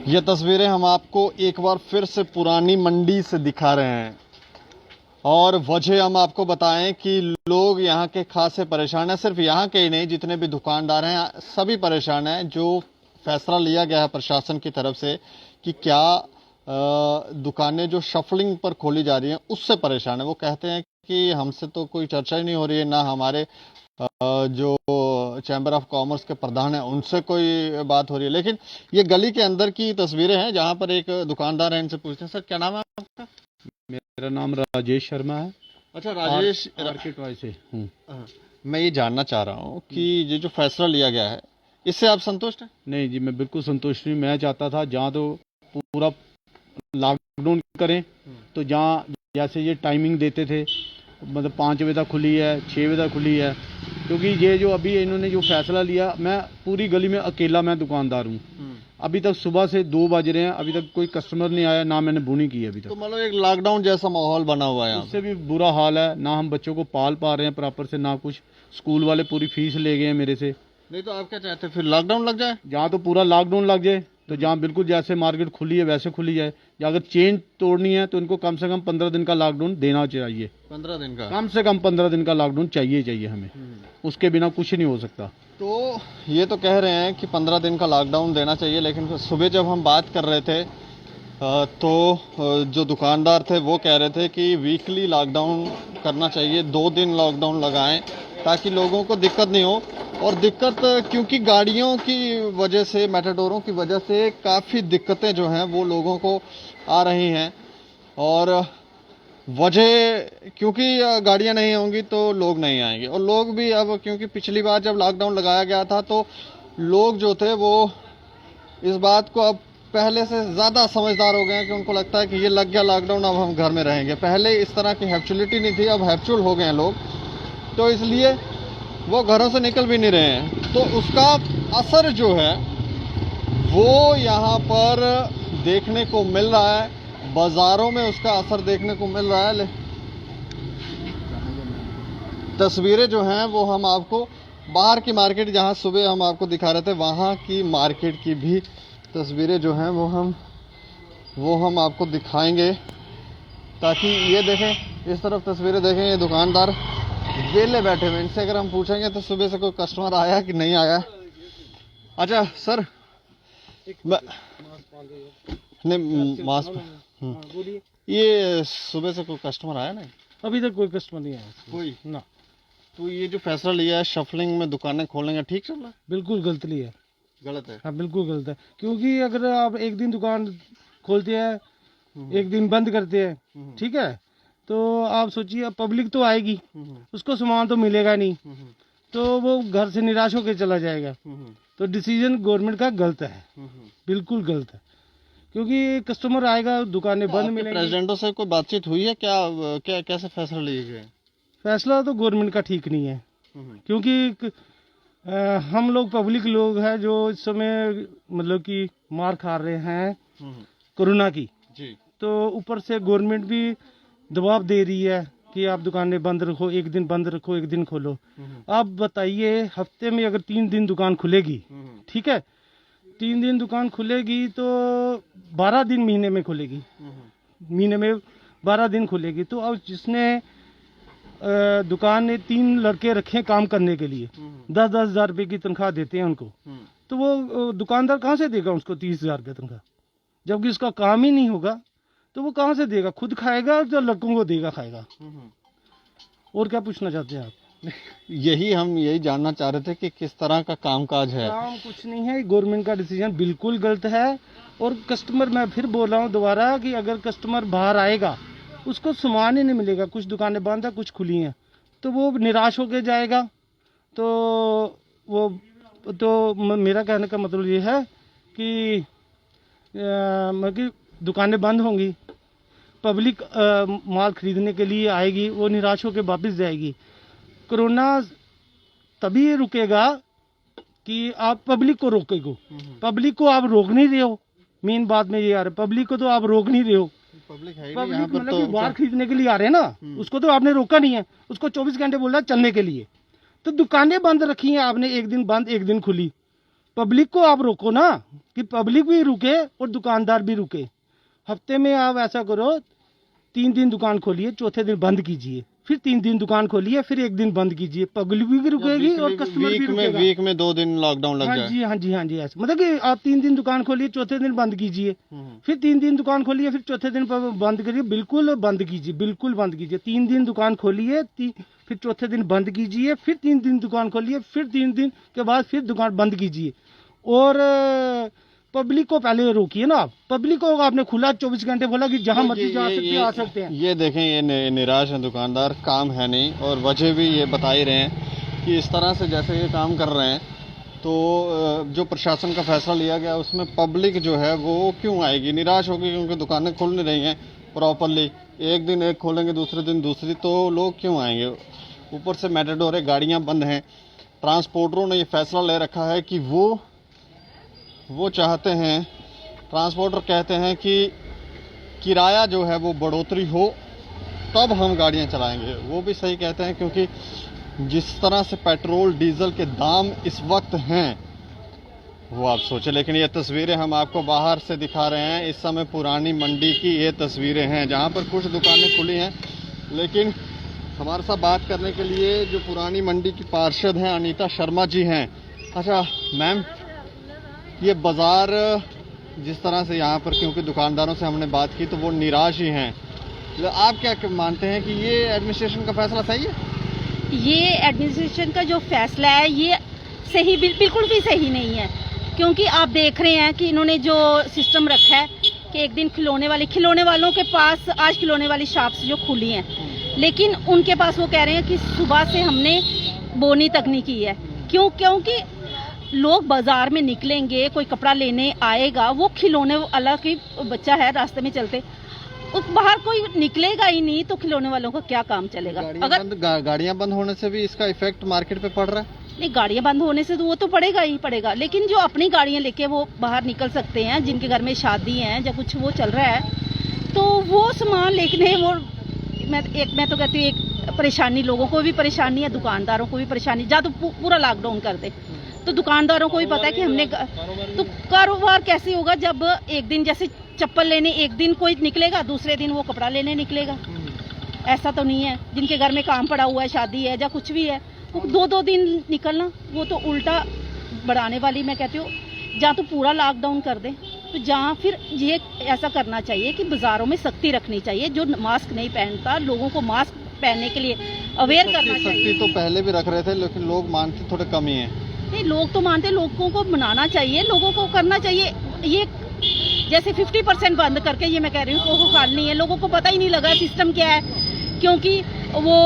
ये तस्वीरें हम आपको एक बार फिर से पुरानी मंडी से दिखा रहे हैं और वजह हम आपको बताएं कि लोग यहाँ के खासे परेशान हैं। सिर्फ यहाँ के ही नहीं, जितने भी दुकानदार हैं सभी परेशान हैं। जो फैसला लिया गया है प्रशासन की तरफ से कि क्या दुकानें जो शफलिंग पर खोली जा रही हैं उससे परेशान है। वो कहते हैं कि हमसे तो कोई चर्चा ही नहीं हो रही है, ना हमारे जो चैम्बर ऑफ कॉमर्स के प्रधान हैं उनसे कोई बात हो रही है। लेकिन ये गली के अंदर की तस्वीरें हैं जहां पर एक दुकानदार है, इनसे पूछते हैं। सर क्या नाम है आपका? मेरा नाम राजेश शर्मा है। अच्छा राजेश, मार्केट से हूँ। मैं ये जानना चाह रहा हूँ कि ये जो फैसला लिया गया है इससे आप संतुष्ट हैं? नहीं जी, मैं बिल्कुल संतुष्ट नहीं। मैं चाहता था जहाँ तो पूरा लॉकडाउन करें, तो जहाँ जैसे ये टाइमिंग देते थे, मतलब 5 बजे तक खुली है, 6 बजे तक खुली है, क्योंकि ये जो अभी इन्होंने जो फैसला लिया, मैं पूरी गली में अकेला मैं दुकानदार हूँ। अभी तक सुबह से 2 बज रहे हैं, अभी तक कोई कस्टमर नहीं आया, ना मैंने बुनी की अभी तक। तो मतलब एक लॉकडाउन जैसा माहौल बना हुआ है। उससे भी बुरा हाल है, ना हम बच्चों को पाल पा रहे हैं प्रॉपर से, ना कुछ। स्कूल वाले पूरी फीस ले गए हैं मेरे से। नहीं तो आप क्या चाहते हैं, फिर लॉकडाउन लग जाए? जहाँ तो पूरा लॉकडाउन लग जाए, तो जहाँ बिल्कुल जैसे मार्केट खुली है वैसे खुली जाए। या अगर चेन तोड़नी है तो इनको कम से कम 15 दिन का लॉकडाउन देना चाहिए। 15 दिन का? कम से कम 15 दिन का लॉकडाउन चाहिए हमें। उसके बिना कुछ नहीं हो सकता। तो ये तो कह रहे हैं कि 15 दिन का लॉकडाउन देना चाहिए, लेकिन सुबह जब हम बात कर रहे थे तो जो दुकानदार थे वो कह रहे थे कि वीकली लॉकडाउन करना चाहिए, 2 दिन लॉकडाउन लगाएं ताकि लोगों को दिक्कत नहीं हो। और दिक्कत क्योंकि गाड़ियों की वजह से, मेटाडोरों की वजह से काफ़ी दिक्कतें जो हैं वो लोगों को आ रही हैं। और वजह क्योंकि गाड़ियां नहीं होंगी तो लोग नहीं आएंगे, और लोग भी अब, क्योंकि पिछली बार जब लॉकडाउन लगाया गया था तो लोग जो थे वो इस बात को अब पहले से ज़्यादा समझदार हो गए हैं कि उनको लगता है कि ये लग गया लॉकडाउन, अब हम घर में रहेंगे। पहले इस तरह की हैबिचुअलिटी नहीं थी, अब हैबिचुअल हो गए हैं लोग, तो इसलिए वो घरों से निकल भी नहीं रहे हैं। तो उसका असर जो है वो यहाँ पर देखने को मिल रहा है, बाजारों में उसका असर देखने को मिल रहा है। तस्वीरें जो हैं वो हम आपको बाहर की मार्केट, जहाँ सुबह हम आपको दिखा रहे थे, वहाँ की मार्केट की भी तस्वीरें जो हैं वो हम आपको दिखाएंगे, ताकि ये देखें, इस तरफ तस्वीरें देखें। ये दुकानदार वेले बैठे हुए, इनसे अगर हम पूछेंगे तो सुबह से कोई कस्टमर आया कि नहीं आया। अच्छा सर, नहीं मास्क, ये सुबह से कोई कस्टमर आया नहीं? अभी तक कोई कस्टमर नहीं आया कोई ना। तो ये जो फैसला लिया है शफलिंग में दुकानें खोलेंगे, ठीक चल रहा है? बिल्कुल गलत लिया है। गलत है? हाँ बिल्कुल गलत है, क्योंकि अगर आप एक दिन दुकान खोलते हैं, एक दिन बंद करते हैं, ठीक है, तो आप सोचिए पब्लिक तो आएगी, उसको सामान तो मिलेगा नहीं, तो वो घर से निराश होकर चला जाएगा। तो डिसीजन गवर्नमेंट का गलत है, बिल्कुल गलत है, क्योंकि कस्टमर आएगा, दुकानें तो बंद मिलेंगी। प्रेसिडेंटों से कोई बातचीत हुई है क्या? क्या कैसे फैसला लिए गए? फैसला तो गवर्नमेंट का ठीक नहीं है, क्योंकि हम लोग पब्लिक लोग हैं जो इस समय मतलब कि मार खा रहे हैं कोरोना की जी। तो ऊपर से गवर्नमेंट भी दबाव दे रही है कि आप दुकानें बंद रखो, एक दिन बंद रखो, एक दिन खोलो। आप बताइए, हफ्ते में अगर 3 दिन दुकान खुलेगी, ठीक है, 3 दिन दुकान खुलेगी तो 12 दिन महीने में खुलेगी, महीने में 12 दिन खुलेगी। तो अब जिसने दुकान ने 3 लड़के रखे काम करने के लिए, 10-10 हजार रुपए की तनख्वाह देते हैं उनको, तो वो दुकानदार कहाँ से देगा उसको 30,000 रुपये तनख्वाह? जबकि उसका काम ही नहीं होगा तो वो कहाँ से देगा? खुद खाएगा तो लड़कों को देगा, खाएगा। और क्या पूछना चाहते हैं आप? यही जानना चाह रहे थे कि किस तरह का कामकाज है। काम कुछ नहीं है, गवर्नमेंट का डिसीजन बिल्कुल गलत है। और कस्टमर, मैं फिर बोल रहा हूँ दोबारा कि अगर कस्टमर बाहर आएगा उसको सामान ही नहीं मिलेगा, कुछ दुकानें बंद है, कुछ खुली हैं, तो वो निराश होकर जाएगा। तो मेरा कहने का मतलब ये है कि दुकानें बंद होंगी, पब्लिक माल खरीदने के लिए आएगी, वो निराश होकर वापस जाएगी। कोरोना तभी रुकेगा कि आप पब्लिक को रोकेगो। पब्लिक को आप रोक नहीं रहे हो, मेन बात में ये आ रहा है, पब्लिक को तो आप रोक नहीं रहे हो। पब्लिक है पब्लिक मतलब कि बाहर खरीदने के लिए आ रहे हैं ना, उसको तो आपने रोका नहीं है, उसको 24 घंटे बोला चलने के लिए। तो दुकानें बंद रखी हैं आपने, एक दिन बंद एक दिन खुली, पब्लिक को आप रोको ना, कि पब्लिक भी रुके और दुकानदार भी रुके। हफ्ते में आप ऐसा करो, 3 दिन दुकान खोलिए, चौथे दिन बंद कीजिए, फिर 3 दिन दुकान खोलिए, फिर 1 दिन बंद कीजिए। पब्लिक भी रुकेगी और कस्टमर भी रुकेगा। वीक में 2 दिन लॉकडाउन लग जाए। हाँ जी ऐसा मतलब कि आप 3 दिन दुकान खोलिए, चौथे दिन बंद कीजिए, फिर 3 दिन दुकान खोलिए, फिर चौथे दिन बंद करिए। बिल्कुल बंद कीजिए, बिल्कुल बंद कीजिए। 3 दिन दुकान खोलिए, फिर चौथे दिन बंद कीजिए, फिर 3 दिन दुकान खोलिए, फिर 3 दिन के बाद फिर दुकान बंद कीजिए। और पब्लिक को पहले रोकिए ना आप। पब्लिक को आपने खुला 24 घंटे बोला कि जहां मर्जी जा सकते हैं, आ सकते हैं। ये देखें, ये निराश है दुकानदार, काम है नहीं, और वजह भी ये बता ही रहे हैं कि इस तरह से जैसे ये काम कर रहे हैं तो जो प्रशासन का फैसला लिया गया उसमें पब्लिक जो है वो क्यों आएगी, निराश होगी, क्योंकि दुकानें खुल नहीं रही हैं प्रॉपरली। एक दिन एक खोलेंगे, दूसरे दिन दूसरी, तो लोग क्यों आएंगे। ऊपर से मेटाडोरें, गाड़ियाँ बंद हैं। ट्रांसपोर्टरों ने ये फैसला ले रखा है कि वो चाहते हैं, ट्रांसपोर्टर कहते हैं कि किराया जो है वो बढ़ोतरी हो तब हम गाड़ियां चलाएंगे। वो भी सही कहते हैं, क्योंकि जिस तरह से पेट्रोल डीजल के दाम इस वक्त हैं वो आप सोचें। लेकिन ये तस्वीरें हम आपको बाहर से दिखा रहे हैं। इस समय पुरानी मंडी की ये तस्वीरें हैं, जहां पर कुछ दुकानें खुली हैं। लेकिन हमारे साथ बात करने के लिए जो पुरानी मंडी की पार्षद हैं अनीता शर्मा जी हैं। अच्छा मैम, ये बाज़ार जिस तरह से यहाँ पर, क्योंकि दुकानदारों से हमने बात की तो वो निराश ही हैं, तो आप क्या मानते हैं कि ये एडमिनिस्ट्रेशन का फैसला सही है? ये एडमिनिस्ट्रेशन का जो फैसला है ये सही बिल्कुल भी सही नहीं है। क्योंकि आप देख रहे हैं कि इन्होंने जो सिस्टम रखा है कि एक दिन खिलौने वालों के पास आज खिलौने वाली शॉप्स जो खुली हैं, लेकिन उनके पास वो कह रहे हैं कि सुबह से हमने बोनी तक नहीं की है। क्योंकि लोग बाजार में निकलेंगे, कोई कपड़ा लेने आएगा, वो खिलौने वाला की बच्चा है रास्ते में चलते, बाहर कोई निकलेगा ही नहीं, तो खिलौने वालों का क्या काम चलेगा। गाड़ियां बंद होने से भी इसका इफेक्ट मार्केट पे पड़ रहा है। नहीं, गाड़ियां बंद होने से तो वो तो पड़ेगा ही पड़ेगा, लेकिन जो अपनी गाड़ियां लेके वो बाहर निकल सकते हैं, जिनके घर में शादी है या कुछ वो चल रहा है, तो वो सामान लेके वो मैं तो कहती हूँ एक परेशानी, लोगों को भी परेशानी है, दुकानदारों को भी परेशानी। जा तो पूरा लॉकडाउन कर दे तो दुकानदारों को भी पता है कि हमने, तो कारोबार कैसे होगा जब एक दिन जैसे चप्पल लेने एक दिन कोई निकलेगा, दूसरे दिन वो कपड़ा लेने निकलेगा। ऐसा तो नहीं है। जिनके घर में काम पड़ा हुआ है, शादी है या कुछ भी है, वो 2-2 दिन निकलना, वो तो उल्टा बढ़ाने वाली मैं कहती हूँ। जहाँ तो पूरा लॉकडाउन कर दे, तो जहाँ फिर ये ऐसा करना चाहिए कि बाजारों में सख्ती रखनी चाहिए। जो मास्क नहीं पहनता, लोगों को मास्क पहनने के लिए अवेयर करना चाहिए। सख्ती तो पहले भी रख रहे थे, लेकिन लोग मानते थोड़े कम ही हैं। नहीं, लोग तो मानते, लोगों को मनाना चाहिए, लोगों को करना चाहिए। ये जैसे 50% बंद करके, ये मैं कह रही हूँ, को खाली है, लोगों को पता ही नहीं लगा सिस्टम क्या है। क्योंकि वो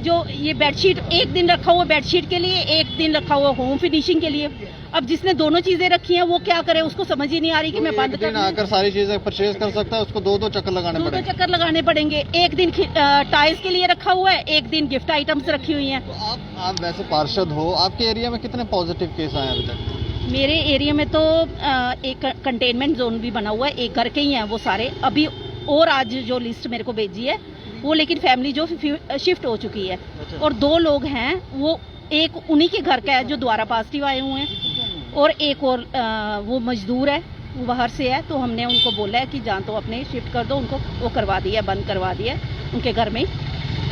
जो ये बेडशीट एक दिन रखा हुआ बेडशीट के लिए, एक दिन रखा हुआ होम फिनिशिंग के लिए। अब जिसने दोनों चीजें रखी हैं वो क्या करे, उसको समझ ही नहीं आ रही कि मैं बंद कर आकर सारी चीजें परचेज कर सकता है, उसको 2-2 चक्कर लगाने पड़ेंगे। एक दिन टाइल्स के लिए रखा हुआ है, एक दिन गिफ्ट आइटम्स रखी हुई हैं। तो आप वैसे पार्षद हो, आपके एरिया में कितने पॉजिटिव केस आए अभी तक? मेरे एरिया में तो एक कंटेनमेंट जोन भी बना हुआ है, एक घर के ही हैं वो सारे अभी। और आज जो लिस्ट मेरे को भेजी है वो, लेकिन फैमिली जो शिफ्ट हो चुकी है। और 2 लोग हैं, वो एक उन्हीं के घर का है जो दोबारा पॉजिटिव आए हुए हैं, और एक और वो मजदूर है, वो बाहर से है। तो हमने उनको बोला है कि जान तो अपने शिफ्ट कर दो, उनको वो करवा दिया, बंद करवा दिया उनके घर में।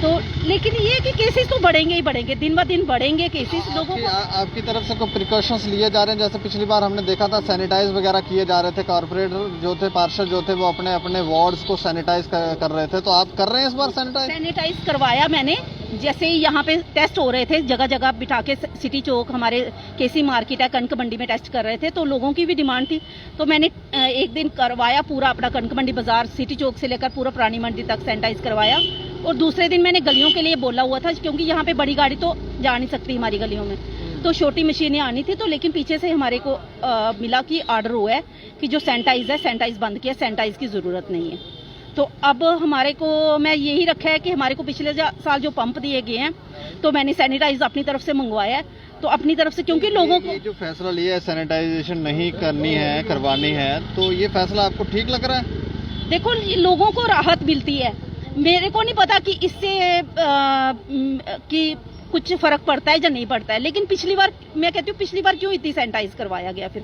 तो लेकिन ये कि केसेस तो बढ़ेंगे ही बढ़ेंगे, दिन ब दिन बढ़ेंगे केसेस। लोगों को आपकी तरफ से कोई प्रिकॉशंस लिए जा रहे हैं? जैसे पिछली बार हमने देखा था सैनिटाइज वगैरह किए जा रहे थे, कारपोरेटर जो थे, पार्षद जो थे, वो अपने अपने वार्ड्स को सैनिटाइज कर रहे थे। तो आप कर रहे हैं इस बार सैनिटाइज करवाया मैंने। जैसे ही यहाँ पे टेस्ट हो रहे थे, जगह जगह बिठा के, सिटी चौक हमारे केसी मार्केट है, कनक मंडी में टेस्ट कर रहे थे, तो लोगों की भी डिमांड थी। तो मैंने एक दिन करवाया पूरा अपना कनक मंडी बाजार, सिटी चौक से लेकर पूरा पुरानी मंडी तक सैनिटाइज करवाया। और दूसरे दिन मैंने गलियों के लिए बोला हुआ था, क्योंकि यहाँ पे बड़ी गाड़ी तो जा नहीं सकती हमारी गलियों में, तो छोटी मशीनें आनी थी। तो लेकिन पीछे से हमारे को मिला कि ऑर्डर हुआ है कि जो सैनिटाइज है, सैनिटाइज बंद किया, सैनिटाइज की ज़रूरत नहीं है। तो अब हमारे को मैं यही रखा है कि हमारे को पिछले साल जो पंप दिए गए हैं, तो मैंने सैनिटाइज अपनी तरफ से मंगवाया है। तो अपनी तरफ से, क्योंकि लोगों को जो फैसला लिया है सैनिटाइजेशन नहीं करनी है, करवानी है, तो ये फैसला आपको ठीक लग रहा है? देखो, लोगों को राहत मिलती है। मेरे को नहीं पता कि इससे कि कुछ फर्क पड़ता है या नहीं पड़ता है। लेकिन पिछली बार, मैं कहती हूँ पिछली बार क्यों इतनी सैनिटाइज करवाया गया? फिर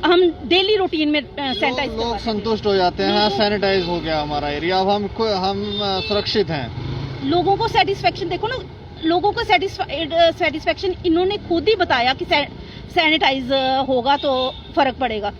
हम डेली रूटीन में सैनिटाइज लोग संतुष्ट हो जाते हैं, हाँ सैनिटाइज हो गया हमारा एरिया, अब हम सुरक्षित हैं। लोगों को सेटिस्फेक्शन देखो ना, लोगों को सेटिस्फेक्शन इन्होंने खुद ही बताया कि सैनिटाइज होगा तो फर्क पड़ेगा,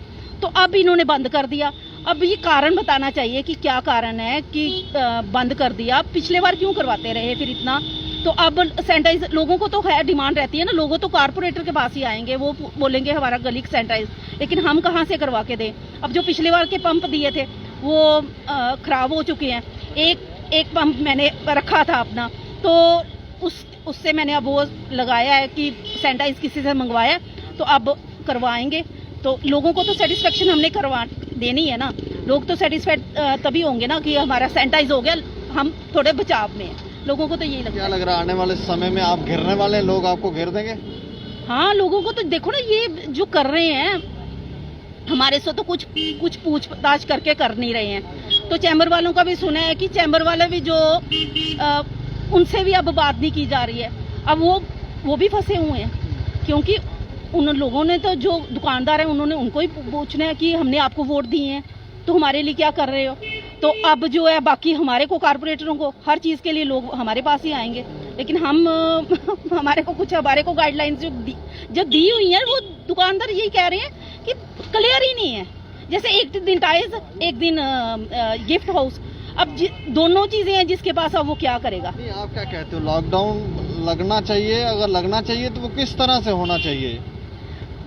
तो अब इन्होंने बंद कर दिया। अब ये कारण बताना चाहिए कि क्या कारण है कि बंद कर दिया, पिछले बार क्यों करवाते रहे फिर इतना। तो अब सैनिटाइज लोगों को तो है, डिमांड रहती है ना, लोगों तो कारपोरेटर के पास ही आएंगे, वो बोलेंगे हमारा गली सैनिटाइज, लेकिन हम कहाँ से करवा के दें? अब जो पिछले बार के पंप दिए थे वो खराब हो चुके हैं। एक पंप मैंने रखा था अपना, तो उससे मैंने अब वो लगाया है कि सैनिटाइज किसी से मंगवाया, तो अब करवाएंगे। तो लोगों को तो सेटिस्फेक्शन हमने करवा देनी है ना, लोग तो सेटिस्फाइड तभी होंगे ना कि हमारा सैनिटाइज हो गया, हम थोड़े बचाव में हैं। लोगों को तो यही लगता है। क्या लग रहा है आने वाले समय में आप घिरने वाले हैं, लोग आपको घेर देंगे? हाँ, लोगों को तो देखो ना, ये जो कर रहे हैं हमारे से तो कुछ पूछताछ करके कर नहीं रहे हैं। तो चैम्बर वालों का भी सुना है कि चैम्बर वाले भी जो उनसे भी अब बात नहीं की जा रही है। अब वो भी फंसे हुए हैं, क्योंकि उन लोगों ने तो, जो दुकानदार हैं उन्होंने उनको ही पूछना है कि हमने आपको वोट दिए हैं तो हमारे लिए क्या कर रहे हो। तो अब जो है बाकी हमारे को, कारपोरेटरों को हर चीज़ के लिए लोग हमारे पास ही आएंगे, लेकिन हम हमारे को गाइडलाइंस जो दी हुई हैं वो दुकानदार यही कह रहे हैं कि क्लियर ही नहीं है। जैसे एक दिन टाइल्स, एक दिन गिफ्ट हाउस, अब दोनों चीजें हैं जिसके पास, अब वो क्या करेगा? नहीं, आप क्या कहते हो, लॉकडाउन लगना चाहिए? अगर लगना चाहिए तो वो किस तरह से होना चाहिए?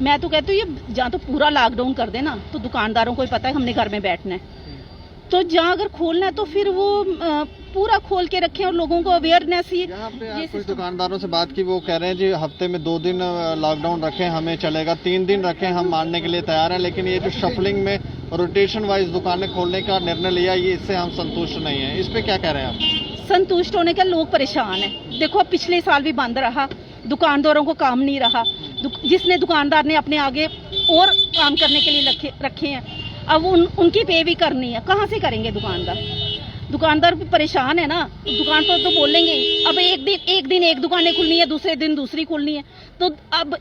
मैं तो कहती हूँ ये जहाँ तो पूरा लॉकडाउन कर देना, तो दुकानदारों को ही पता है हमने घर में बैठना है, तो जहाँ अगर खोलना है तो फिर वो पूरा खोल के रखें और लोगों को अवेयरनेस ही। यहाँ पे आप कुछ दुकानदारों से बात की, वो कह रहे हैं जी हफ्ते में 2 दिन लॉकडाउन रखें हमें चलेगा, 3 दिन रखें हम मानने के लिए तैयार हैं, लेकिन ये जो शफलिंग में रोटेशन वाइज दुकानें खोलने का निर्णय लिया, ये इससे हम संतुष्ट नहीं है। इस पे क्या कह रहे हैं आप? संतुष्ट होने के लोग परेशान हैं। देखो अब पिछले साल भी बंद रहा, दुकानदारों को काम नहीं रहा, जिसने दुकानदार ने अपने आगे और काम करने के लिए रखे हैं, अब उनकी पे भी करनी है, कहाँ से करेंगे दुकानदार भी परेशान है ना। दुकान तो बोलेंगे ही। अब एक दिन एक दुकानें खुलनी है, दूसरे दिन दूसरी खुलनी है, तो अब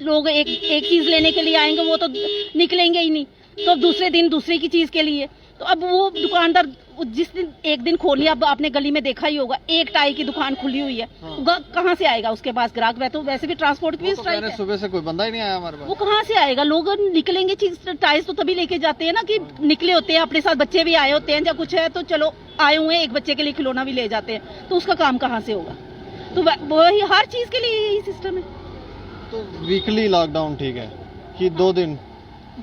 लोग एक चीज लेने के लिए आएंगे, वो तो निकलेंगे ही नहीं, तो अब दूसरे दिन दूसरी की चीज के लिए, तो अब वो दुकानदार जिस दिन एक दिन खोली, अब आपने गली में देखा ही होगा, एक टाई की दुकान खुली हुई है, कहाँ से आएगा उसके पास ग्राहक? तो वैसे भी ट्रांसपोर्ट की स्ट्राइक है, सुबह से कोई बंदा ही नहीं आया हमारे पास, वो कहाँ से आएगा? लोग निकलेंगे, चीज टाइल्स तो तभी लेके जाते हैं ना कि निकले होते हैं, अपने साथ बच्चे भी आए होते हैं, या कुछ है तो चलो आए हुए हैं, एक बच्चे के लिए खिलौना भी ले जाते हैं, तो उसका काम कहाँ से होगा? तो वही हर चीज के लिए यही सिस्टम है। तो वीकली लॉकडाउन ठीक है कि 2 दिन?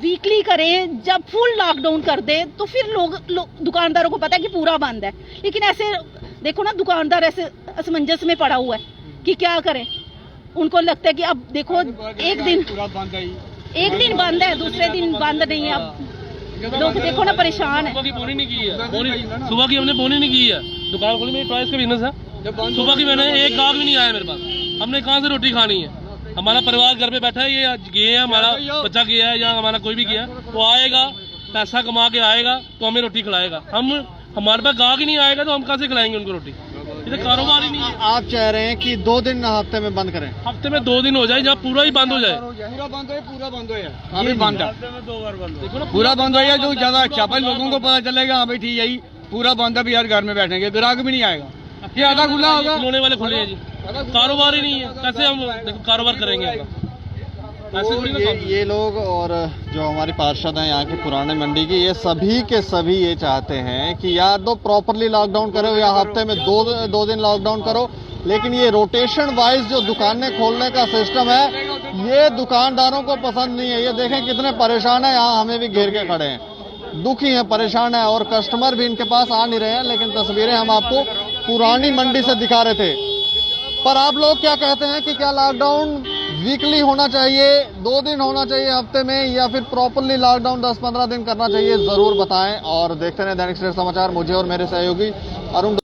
वीकली करें, जब फुल लॉकडाउन कर दे तो फिर लोग दुकानदारों को पता है कि पूरा बंद है, लेकिन ऐसे देखो ना, दुकानदार ऐसे असमंजस में पड़ा हुआ है कि क्या करें। उनको लगता है कि अब देखो एक दिन बंद है, दूसरे दिन बंद नहीं है, अब लोग देखो ना परेशान है। सुबह की हमने बोनी नहीं की है, दुकान खोली, मेरी टॉयज का बिजनेस है, सुबह की मैंने एक गाहक भी नहीं आया मेरे पास, हमने कहाँ से रोटी खानी है? हमारा परिवार घर पे बैठा है, ये गए हैं, हमारा बच्चा गया है या हमारा कोई भी गया, वो आएगा पैसा कमा के आएगा तो हमें रोटी खिलाएगा। हमारे पास गाहक ही नहीं आएगा तो हम कहाँ से खिलाएंगे उनको रोटी? ये तो कारोबार ही नहीं है। आप चाह रहे हैं कि 2 दिन हफ्ते में बंद करें? हफ्ते में 2 दिन हो जाए, जहाँ पूरा ही बंद हो जाए। पूरा बंद हो अभी बंद है, देखो ना पूरा बंद हो जाए तो ज्यादा अच्छा, भाई लोगों को पता चलेगा हाँ भाई ठीक है जी पूरा बंद है, भी यार घर में बैठेंगे, ग्राहक भी नहीं आएगा, ये आधा खुला होगा, खिलौने वाले खुले हैं जी, कारोबार ही नहीं है, कैसे हम देखो कारोबार करेंगे? ये लोग और जो हमारी पार्षद हैं यहाँ के पुराने मंडी की, ये सभी के सभी ये चाहते हैं कि या तो प्रॉपरली लॉकडाउन करो या हफ्ते में 2 दिन लॉकडाउन करो, लेकिन ये रोटेशन वाइज जो दुकानें खोलने का सिस्टम है, ये दुकानदारों को पसंद नहीं है। ये देखें कितने परेशान है, यहाँ हमें भी घेर के खड़े हैं, दुखी हैं, परेशान है, और कस्टमर भी इनके पास आ नहीं रहे हैं। लेकिन तस्वीरें हम आपको पुरानी मंडी से दिखा रहे थे। पर आप लोग क्या कहते हैं कि क्या लॉकडाउन वीकली होना चाहिए, 2 दिन होना चाहिए हफ्ते में, या फिर प्रॉपरली लॉकडाउन 10-15 दिन करना चाहिए? जरूर बताएं और देखते रहें दैनिक सवेरा समाचार। मुझे और मेरे सहयोगी अरुण